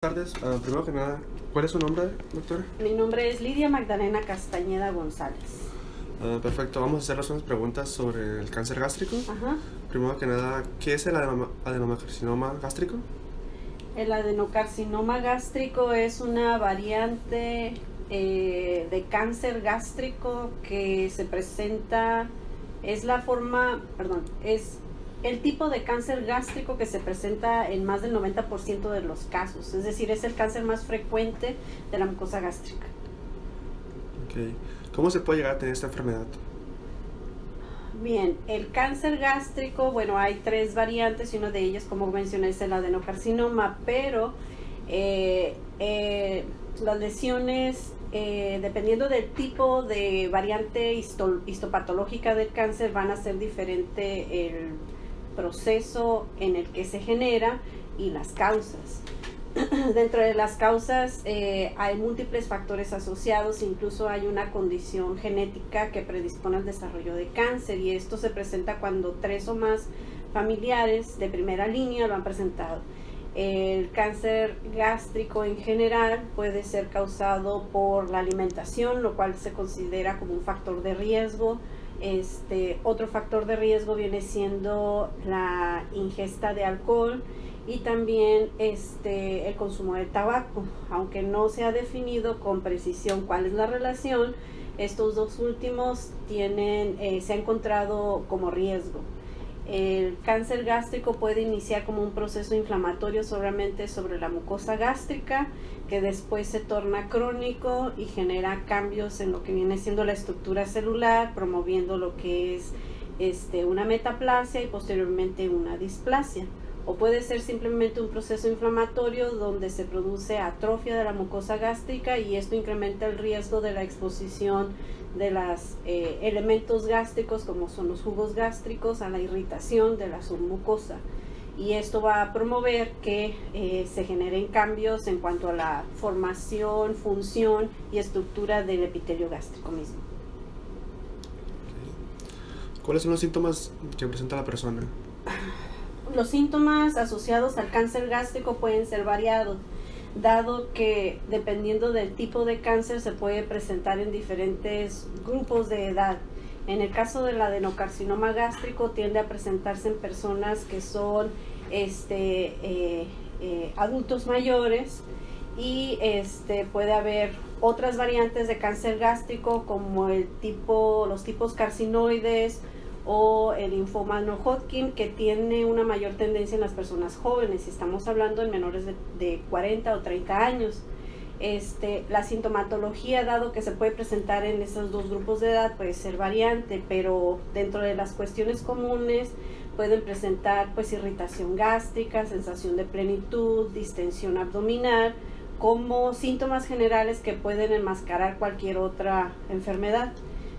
Buenas tardes. Primero que nada, ¿cuál es su nombre, doctora? Mi nombre es Lidia Magdalena Castañeda González. Perfecto, vamos a hacer unas preguntas sobre el cáncer gástrico. Ajá. Primero que nada, ¿qué es el adenocarcinoma gástrico? El adenocarcinoma gástrico es una variante de cáncer gástrico que se presenta, es el tipo de cáncer gástrico que se presenta en más del 90% de los casos, es decir, es el cáncer más frecuente de la mucosa gástrica. Okay. ¿Cómo se puede llegar a tener esta enfermedad? Bien, el cáncer gástrico, bueno, hay 3 variantes y una de ellas, como mencioné, es el adenocarcinoma, pero las lesiones, dependiendo del tipo de variante histopatológica del cáncer, van a ser diferente el proceso en el que se genera y las causas. Dentro de las causas hay múltiples factores asociados, incluso hay una condición genética que predispone al desarrollo de cáncer, y esto se presenta cuando 3 o más familiares de primera línea lo han presentado. El cáncer gástrico en general puede ser causado por la alimentación, lo cual se considera como un factor de riesgo. Otro factor de riesgo viene siendo la ingesta de alcohol y también el consumo de tabaco. Aunque no se ha definido con precisión cuál es la relación, estos dos últimos se ha encontrado como riesgo. El cáncer gástrico puede iniciar como un proceso inflamatorio solamente sobre la mucosa gástrica, que después se torna crónico y genera cambios en lo que viene siendo la estructura celular, promoviendo lo que es una metaplasia y posteriormente una displasia. O puede ser simplemente un proceso inflamatorio donde se produce atrofia de la mucosa gástrica, y esto incrementa el riesgo de la exposición de los elementos gástricos, como son los jugos gástricos, a la irritación de la submucosa. Y esto va a promover que se generen cambios en cuanto a la formación, función y estructura del epitelio gástrico mismo. ¿Cuáles son los síntomas que presenta la persona? Los síntomas asociados al cáncer gástrico pueden ser variados, dado que dependiendo del tipo de cáncer se puede presentar en diferentes grupos de edad. En el caso del adenocarcinoma gástrico tiende a presentarse en personas que son adultos mayores, y puede haber otras variantes de cáncer gástrico como los tipos carcinoides o el linfoma no Hodgkin, que tiene una mayor tendencia en las personas jóvenes. Estamos hablando en menores de 40 o 30 años. La sintomatología, dado que se puede presentar en esos dos grupos de edad, puede ser variante, pero dentro de las cuestiones comunes pueden presentar irritación gástrica, sensación de plenitud, distensión abdominal, como síntomas generales que pueden enmascarar cualquier otra enfermedad.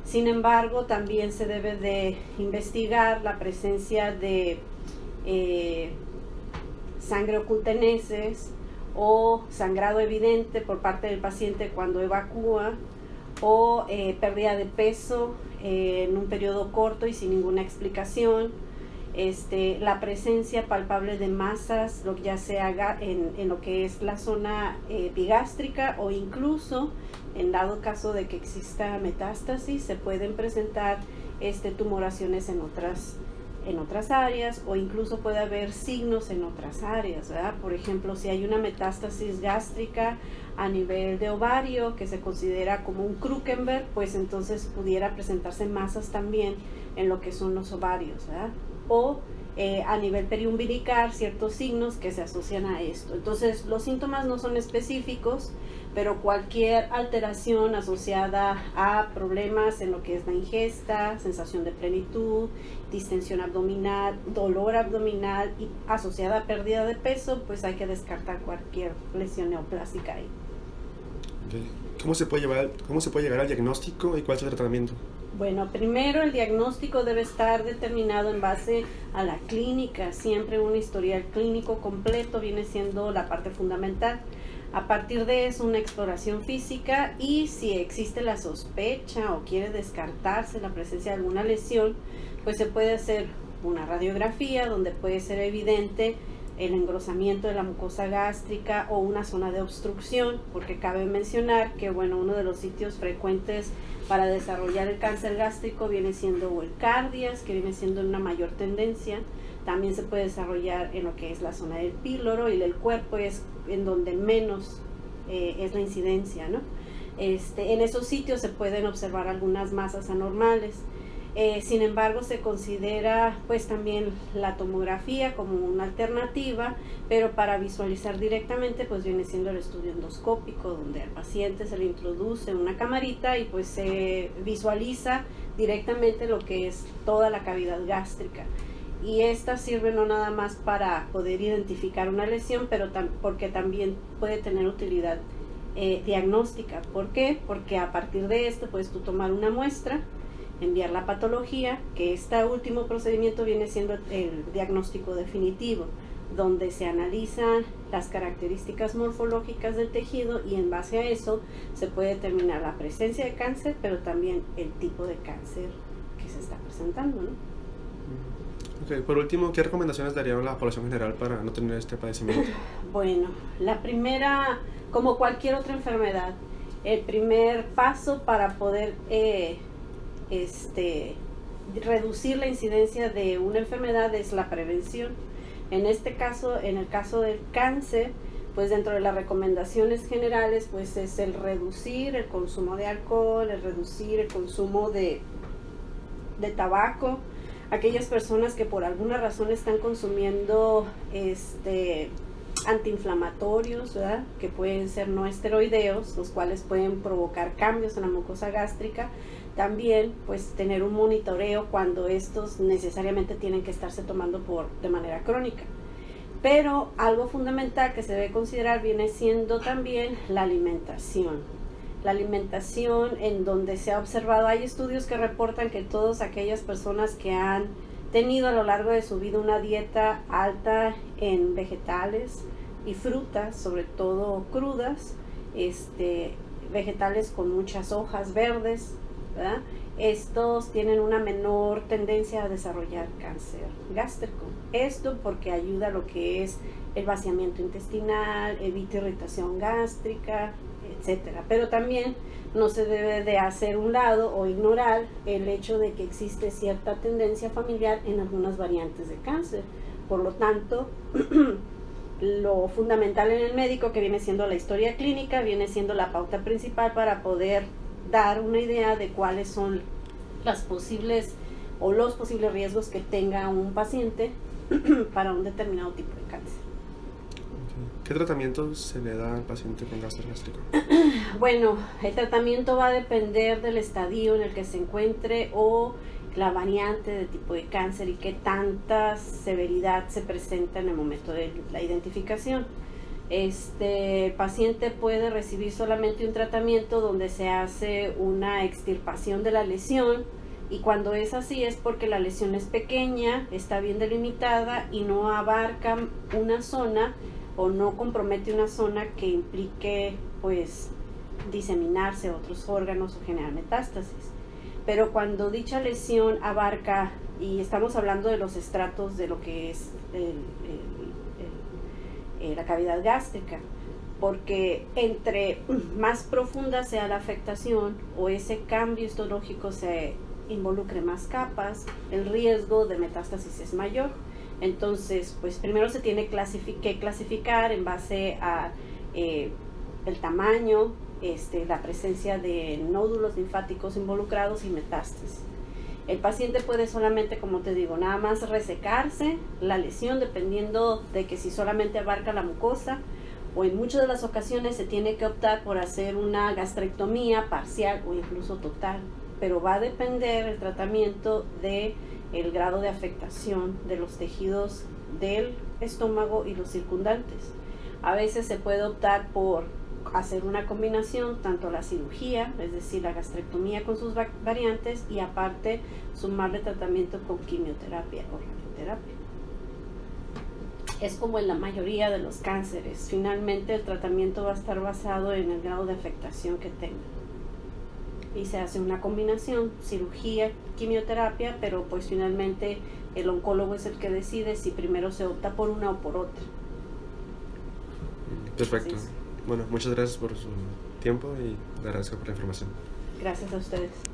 Sin embargo, también se debe de investigar la presencia de sangre oculta en heces o sangrado evidente por parte del paciente cuando evacúa, o pérdida de peso en un periodo corto y sin ninguna explicación. La presencia palpable de masas, ya sea en lo que es la zona epigástrica, o incluso en dado caso de que exista metástasis, se pueden presentar tumoraciones en otras áreas, o incluso puede haber signos en otras áreas, ¿verdad? Por ejemplo, si hay una metástasis gástrica a nivel de ovario, que se considera como un Krukenberg, pues entonces pudiera presentarse masas también en lo que son los ovarios, ¿verdad? O a nivel periumbilical, ciertos signos que se asocian a esto. Entonces, los síntomas no son específicos, pero cualquier alteración asociada a problemas en lo que es la ingesta, sensación de plenitud, distensión abdominal, dolor abdominal y asociada a pérdida de peso, pues hay que descartar cualquier lesión neoplástica ahí. Okay. ¿Cómo se puede llegar al diagnóstico y cuál es el tratamiento? Bueno, primero el diagnóstico debe estar determinado en base a la clínica. Siempre un historial clínico completo viene siendo la parte fundamental. A partir de eso, una exploración física, y si existe la sospecha o quiere descartarse la presencia de alguna lesión, pues se puede hacer una radiografía donde puede ser evidente el engrosamiento de la mucosa gástrica o una zona de obstrucción, porque cabe mencionar que bueno, uno de los sitios frecuentes para desarrollar el cáncer gástrico viene siendo o el cardias, que viene siendo una mayor tendencia. También se puede desarrollar en lo que es la zona del píloro, y el cuerpo es en donde menos es la incidencia, ¿no? En esos sitios se pueden observar algunas masas anormales. Sin embargo, se considera pues también la tomografía como una alternativa, pero para visualizar directamente pues viene siendo el estudio endoscópico, donde al paciente se le introduce una camarita y pues se visualiza directamente lo que es toda la cavidad gástrica. Y esta sirve no nada más para poder identificar una lesión, pero porque también puede tener utilidad diagnóstica. ¿Por qué? Porque a partir de esto puedes tú tomar una muestra, enviar la patología, que este último procedimiento viene siendo el diagnóstico definitivo, donde se analizan las características morfológicas del tejido y en base a eso se puede determinar la presencia de cáncer, pero también el tipo de cáncer que se está presentando, ¿no? Okay. Por último, ¿qué recomendaciones darían a la población general para no tener este padecimiento? Bueno, la primera, como cualquier otra enfermedad, el primer paso para poder reducir la incidencia de una enfermedad es la prevención. En este caso, en el caso del cáncer, pues dentro de las recomendaciones generales, pues es el reducir el consumo de alcohol, el reducir el consumo de tabaco. Aquellas personas que por alguna razón están consumiendo antiinflamatorios, ¿verdad?, que pueden ser no esteroideos, los cuales pueden provocar cambios en la mucosa gástrica. También pues tener un monitoreo cuando estos necesariamente tienen que estarse tomando de manera crónica. Pero algo fundamental que se debe considerar viene siendo también la alimentación. La alimentación, en donde se ha observado, hay estudios que reportan que todas aquellas personas que han tenido a lo largo de su vida una dieta alta en vegetales y frutas, sobre todo crudas, vegetales con muchas hojas verdes, ¿verdad?, estos tienen una menor tendencia a desarrollar cáncer gástrico. Esto porque ayuda a lo que es el vaciamiento intestinal, evita irritación gástrica, etcétera. Pero también no se debe de hacer un lado o ignorar el hecho de que existe cierta tendencia familiar en algunas variantes de cáncer. Por lo tanto, lo fundamental en el médico, que viene siendo la historia clínica, viene siendo la pauta principal para poder dar una idea de cuáles son las posibles o los posibles riesgos que tenga un paciente para un determinado tipo de cáncer. ¿Qué tratamiento se le da al paciente con cáncer gástrico? Bueno, el tratamiento va a depender del estadio en el que se encuentre o la variante de tipo de cáncer y qué tanta severidad se presenta en el momento de la identificación. El paciente puede recibir solamente un tratamiento donde se hace una extirpación de la lesión, y cuando es así es porque la lesión es pequeña, está bien delimitada y no abarca una zona o no compromete una zona que implique pues diseminarse a otros órganos o generar metástasis. Pero cuando dicha lesión abarca, y estamos hablando de los estratos de lo que es la cavidad gástrica, porque entre más profunda sea la afectación o ese cambio histológico se involucre más capas, el riesgo de metástasis es mayor. Entonces, pues primero se tiene que clasificar en base a el tamaño, la presencia de nódulos linfáticos involucrados y metástasis. El paciente puede solamente, como te digo, nada más resecarse la lesión, dependiendo de que si solamente abarca la mucosa, o en muchas de las ocasiones se tiene que optar por hacer una gastrectomía parcial o incluso total, pero va a depender el tratamiento de el grado de afectación de los tejidos del estómago y los circundantes. A veces se puede optar por hacer una combinación, tanto la cirugía, es decir, la gastrectomía con sus variantes, y aparte sumarle tratamiento con quimioterapia o radioterapia. Es como en la mayoría de los cánceres, finalmente el tratamiento va a estar basado en el grado de afectación que tenga. y se hace una combinación, cirugía, quimioterapia, pero pues finalmente el oncólogo es el que decide si primero se opta por una o por otra. Perfecto. Bueno, muchas gracias por su tiempo y le agradezco por la información. Gracias a ustedes.